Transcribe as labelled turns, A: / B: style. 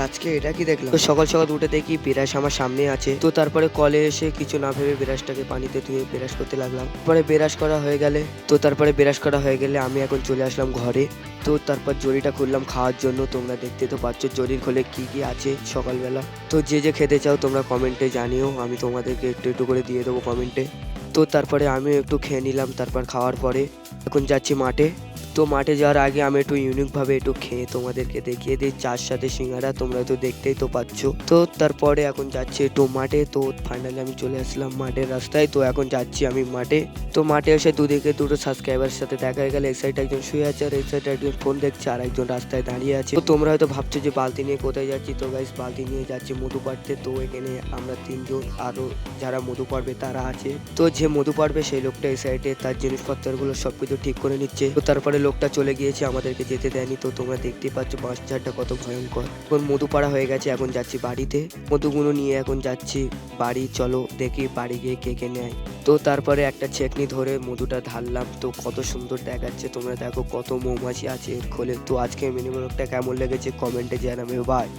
A: আজকে এটা কি দেখলাম, তো সকাল সকাল উঠে দেখি বিরাস আমার সামনে আছে। তো তারপরে কলে এসে কিছু না ভেবে বিরাসটাকে পানিতে ধুয়ে বিরাস করতে লাগলাম। পরে বিরাস করা হয়ে গেলে আমি এখন চলে আসলাম ঘরে। তো তারপর জরিটা খুললাম খাওয়ার জন্য। তোমরা দেখতে তো পাচ্ছ জরির খোলে কি কি আছে সকালবেলা। তো যে যে খেতে চাও তোমরা কমেন্টে জানিও, আমি তোমাদেরকে একটু একটু করে দিয়ে দেবো কমেন্টে। তো তারপরে আমিও একটু খেয়ে নিলাম। তারপর খাওয়ার পরে এখন যাচ্ছি মাঠে। তো মাঠে যাওয়ার আগে আমি একটু ইউনিকভাবে একটু খেয়ে তোমাদেরকে দেখিয়ে দিই। চার সাথে সিঙ্গারা, তোমরা তো দেখতেই তো পাচ্ছ। তো তারপরে এখন যাচ্ছি একটু মাঠে। তো ফাইনালি আমি চলে আসলাম মাঠের রাস্তায়। তো এখন যাচ্ছি আমি মাঠে। তো মাঠে এসে দুদিকে দুটো সাবস্ক্রাইবারের সাথে দেখা হয়ে গেল। এক সাইডে একজন শুয়ে আছে আর এই সাইডে একজন ফোন দেখছে আর একজন রাস্তায় দাঁড়িয়ে আছে। তো তোমরা হয়তো ভাবছো যে বালতি নিয়ে কোথায় যাচ্ছি। তো গাইস বালতি নিয়ে যাচ্ছি মধু পাড়তে। তো এখানে আমরা তিনজন, আরো যারা মধু পাড়বে তারা আছে। তো যে মধু পাড়বে সেই লোকটা এই সাইডে তার জিনিসপত্রগুলো সবকিছু ঠিক করে নিচ্ছে। তো তারপরে লোকটা চলে গিয়েছে, আমাদেরকে যেতে দেয়নি। তো তোমরা দেখতেই পাচ্ছ বাঁশঝাড়টা কত ভয়ঙ্কর। এখন মধু পাড়া হয়ে গেছে, এখন যাচ্ছি বাড়িতে। মধুগুলো নিয়ে এখন যাচ্ছি বাড়ি। চলো দেখি বাড়ি গিয়ে কে কে নেয়। তো তারপরে একটা ছেকনি ধরে মধুটা ঢাললাম। তো কত সুন্দর দেখাচ্ছে, তোমরা দেখো কত মৌমাছি আছে এর খোলে। তো আজকে মিনি ব্লগটা কেমন লেগেছে কমেন্টে জানাবে। বাই।